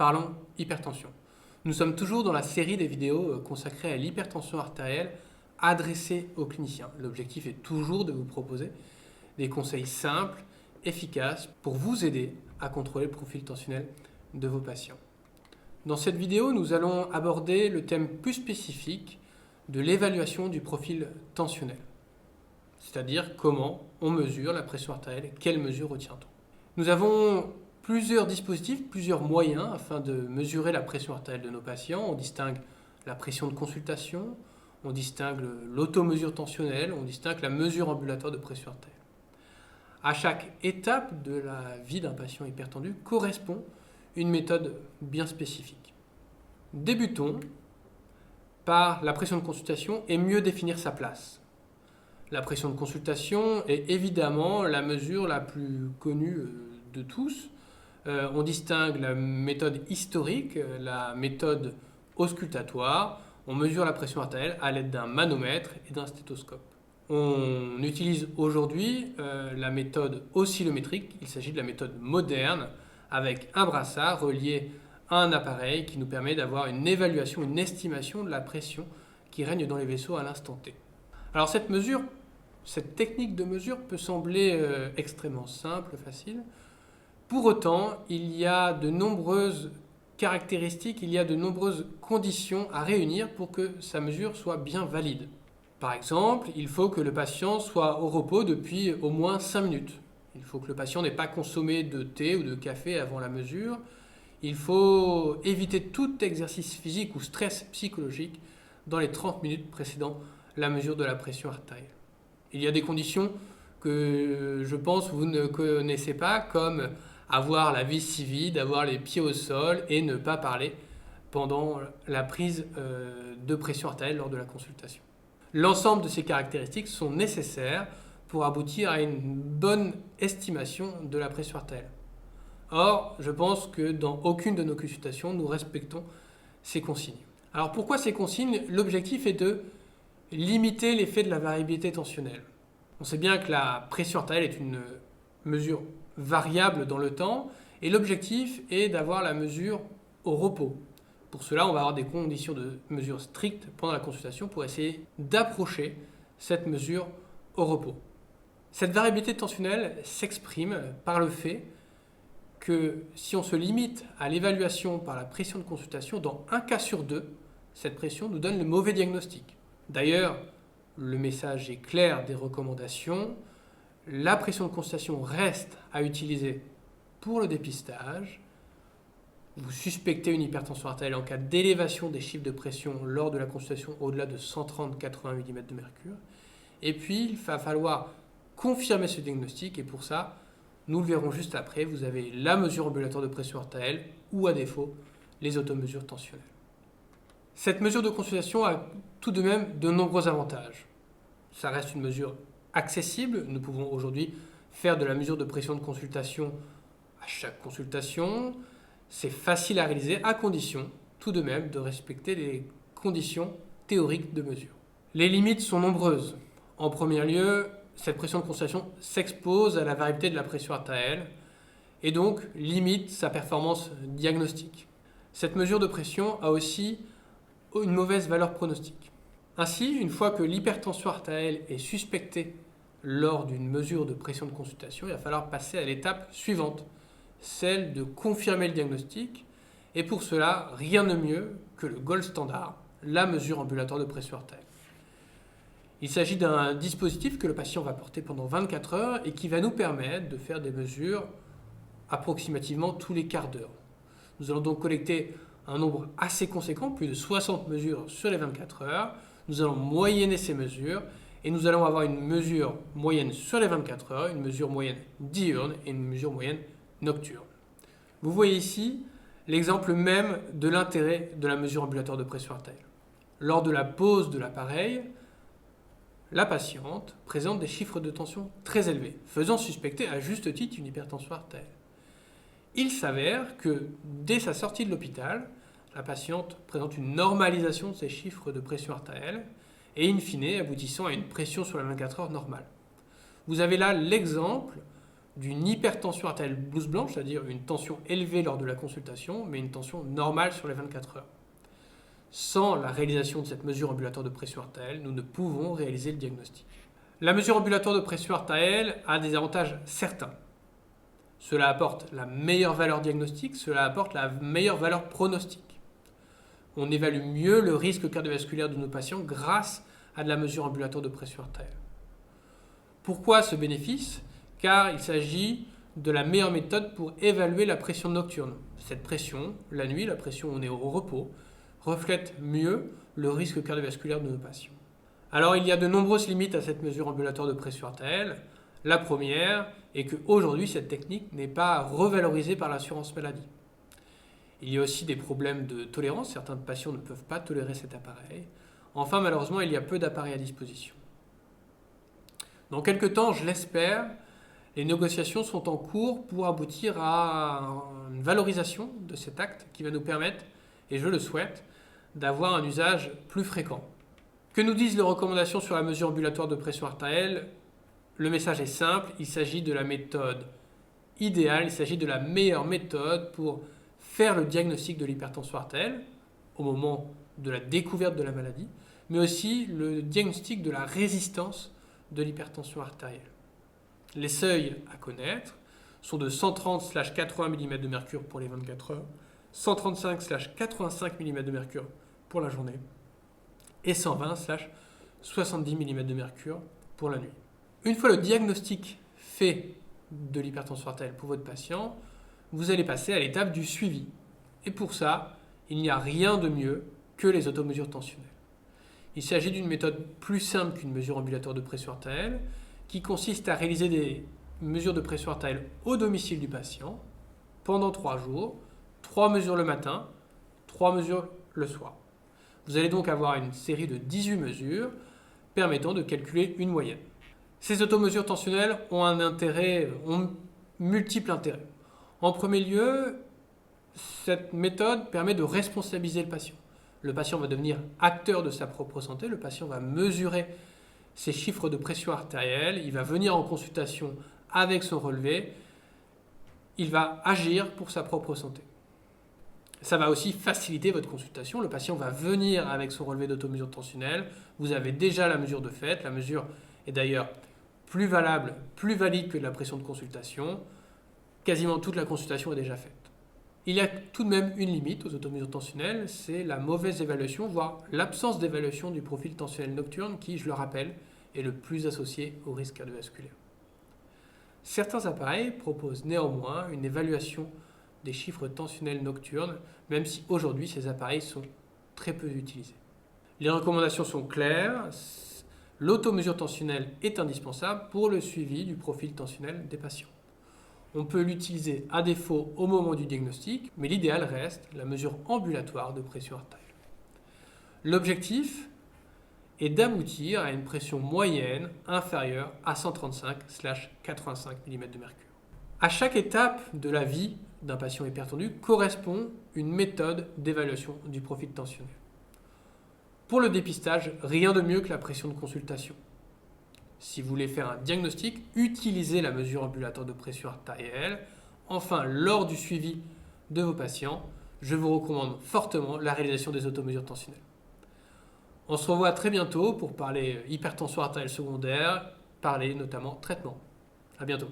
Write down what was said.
Parlons hypertension. Nous sommes toujours dans la série des vidéos consacrées à l'hypertension artérielle adressée aux cliniciens. L'objectif est toujours de vous proposer des conseils simples, efficaces pour vous aider à contrôler le profil tensionnel de vos patients. Dans cette vidéo, nous allons aborder le thème plus spécifique de l'évaluation du profil tensionnel, c'est-à-dire comment on mesure la pression artérielle et quelles mesures retient-on. Nous avons plusieurs dispositifs, plusieurs moyens afin de mesurer la pression artérielle de nos patients. On distingue la pression de consultation, on distingue l'automesure tensionnelle, on distingue la mesure ambulatoire de pression artérielle. À chaque étape de la vie d'un patient hypertendu correspond une méthode bien spécifique. Débutons par la pression de consultation et mieux définir sa place. La pression de consultation est évidemment la mesure la plus connue de tous. On distingue la méthode historique, la méthode auscultatoire. On mesure la pression artérielle à l'aide d'un manomètre et d'un stéthoscope. On utilise aujourd'hui la méthode oscillométrique. Il s'agit de la méthode moderne avec un brassard relié à un appareil qui nous permet d'avoir une évaluation, une estimation de la pression qui règne dans les vaisseaux à l'instant T. Alors cette technique de mesure peut sembler extrêmement simple, facile. Pour autant, il y a de nombreuses caractéristiques, il y a de nombreuses conditions à réunir pour que sa mesure soit bien valide. Par exemple, il faut que le patient soit au repos depuis au moins 5 minutes. Il faut que le patient n'ait pas consommé de thé ou de café avant la mesure. Il faut éviter tout exercice physique ou stress psychologique dans les 30 minutes précédant la mesure de la pression artérielle. Il y a des conditions que je pense vous ne connaissez pas, comme avoir la vessie vide, avoir les pieds au sol et ne pas parler pendant la prise de pression artérielle lors de la consultation. L'ensemble de ces caractéristiques sont nécessaires pour aboutir à une bonne estimation de la pression artérielle. Or, je pense que dans aucune de nos consultations, nous respectons ces consignes. Alors pourquoi ces consignes ? L'objectif est de limiter l'effet de la variabilité tensionnelle. On sait bien que la pression artérielle est une mesure variable dans le temps et l'objectif est d'avoir la mesure au repos. Pour cela, on va avoir des conditions de mesure strictes pendant la consultation pour essayer d'approcher cette mesure au repos. Cette variabilité tensionnelle s'exprime par le fait que si on se limite à l'évaluation par la pression de consultation, dans un cas sur deux, cette pression nous donne le mauvais diagnostic. D'ailleurs, le message est clair des recommandations. La pression de consultation reste à utiliser pour le dépistage. Vous suspectez une hypertension artérielle en cas d'élévation des chiffres de pression lors de la consultation au-delà de 130-80 mm de mercure. Et puis, il va falloir confirmer ce diagnostic et pour ça, nous le verrons juste après, vous avez la mesure ambulatoire de pression artérielle ou à défaut, les automesures tensionnelles. Cette mesure de consultation a tout de même de nombreux avantages. Ça reste une mesure accessible. Nous pouvons aujourd'hui faire de la mesure de pression de consultation à chaque consultation. C'est facile à réaliser à condition tout de même de respecter les conditions théoriques de mesure. Les limites sont nombreuses. En premier lieu, cette pression de consultation s'expose à la variabilité de la pression artérielle et donc limite sa performance diagnostique. Cette mesure de pression a aussi une mauvaise valeur pronostique. Ainsi, une fois que l'hypertension artérielle est suspectée lors d'une mesure de pression de consultation, il va falloir passer à l'étape suivante, celle de confirmer le diagnostic. Et pour cela, rien de mieux que le gold standard, la mesure ambulatoire de pression artérielle. Il s'agit d'un dispositif que le patient va porter pendant 24 heures et qui va nous permettre de faire des mesures approximativement tous les quarts d'heure. Nous allons donc collecter un nombre assez conséquent, plus de 60 mesures sur les 24 heures. Nous allons moyenner ces mesures et nous allons avoir une mesure moyenne sur les 24 heures, une mesure moyenne diurne et une mesure moyenne nocturne. Vous voyez ici l'exemple même de l'intérêt de la mesure ambulatoire de pression artérielle. Lors de la pose de l'appareil, la patiente présente des chiffres de tension très élevés, faisant suspecter à juste titre une hypertension artérielle. Il s'avère que dès sa sortie de l'hôpital, la patiente présente une normalisation de ses chiffres de pression artérielle et in fine aboutissant à une pression sur la 24 heures normale. Vous avez là l'exemple d'une hypertension artérielle blouse blanche, c'est-à-dire une tension élevée lors de la consultation, mais une tension normale sur les 24 heures. Sans la réalisation de cette mesure ambulatoire de pression artérielle, nous ne pouvons réaliser le diagnostic. La mesure ambulatoire de pression artérielle a des avantages certains. Cela apporte la meilleure valeur diagnostique, cela apporte la meilleure valeur pronostique. On évalue mieux le risque cardiovasculaire de nos patients grâce à de la mesure ambulatoire de pression artérielle. Pourquoi ce bénéfice ? Car il s'agit de la meilleure méthode pour évaluer la pression nocturne. Cette pression, la nuit, la pression où on est au repos, reflète mieux le risque cardiovasculaire de nos patients. Alors il y a de nombreuses limites à cette mesure ambulatoire de pression artérielle. La première est qu'aujourd'hui, cette technique n'est pas revalorisée par l'assurance maladie. Il y a aussi des problèmes de tolérance. Certains patients ne peuvent pas tolérer cet appareil. Enfin, malheureusement, il y a peu d'appareils à disposition. Dans quelques temps, je l'espère, les négociations sont en cours pour aboutir à une valorisation de cet acte qui va nous permettre, et je le souhaite, d'avoir un usage plus fréquent. Que nous disent les recommandations sur la mesure ambulatoire de pression artérielle ? Le message est simple, il s'agit de la méthode idéale, il s'agit de la meilleure méthode pour faire le diagnostic de l'hypertension artérielle au moment de la découverte de la maladie, mais aussi le diagnostic de la résistance de l'hypertension artérielle. Les seuils à connaître sont de 130/80 mm de mercure pour les 24 heures, 135/85 mm de mercure pour la journée et 120/70 mm de mercure pour la nuit. Une fois le diagnostic fait de l'hypertension artérielle pour votre patient, vous allez passer à l'étape du suivi. Et pour ça, il n'y a rien de mieux que les automesures tensionnelles. Il s'agit d'une méthode plus simple qu'une mesure ambulatoire de pression artérielle, qui consiste à réaliser des mesures de pression artérielle au domicile du patient pendant 3 jours, 3 mesures le matin, 3 mesures le soir. Vous allez donc avoir une série de 18 mesures permettant de calculer une moyenne. Ces automesures tensionnelles ont multiples intérêts. En premier lieu, cette méthode permet de responsabiliser le patient. Le patient va devenir acteur de sa propre santé, le patient va mesurer ses chiffres de pression artérielle, il va venir en consultation avec son relevé, il va agir pour sa propre santé. Ça va aussi faciliter votre consultation, le patient va venir avec son relevé d'automesure tensionnelle, vous avez déjà la mesure de fait, la mesure est d'ailleurs plus valable, plus valide que la pression de consultation, quasiment toute la consultation est déjà faite. Il y a tout de même une limite aux automesures tensionnelles, c'est la mauvaise évaluation, voire l'absence d'évaluation du profil tensionnel nocturne qui, je le rappelle, est le plus associé au risque cardiovasculaire. Certains appareils proposent néanmoins une évaluation des chiffres tensionnels nocturnes, même si aujourd'hui ces appareils sont très peu utilisés. Les recommandations sont claires, l'automesure tensionnelle est indispensable pour le suivi du profil tensionnel des patients. On peut l'utiliser à défaut au moment du diagnostic, mais l'idéal reste la mesure ambulatoire de pression artérielle. L'objectif est d'aboutir à une pression moyenne inférieure à 135/85 mm de mercure. À chaque étape de la vie d'un patient hypertendu correspond une méthode d'évaluation du profil tensionnel. Pour le dépistage, rien de mieux que la pression de consultation. Si vous voulez faire un diagnostic, utilisez la mesure ambulatoire de pression artérielle. Enfin, lors du suivi de vos patients, je vous recommande fortement la réalisation des automesures tensionnelles. On se revoit très bientôt pour parler hypertension artérielle secondaire, parler notamment traitement. À bientôt.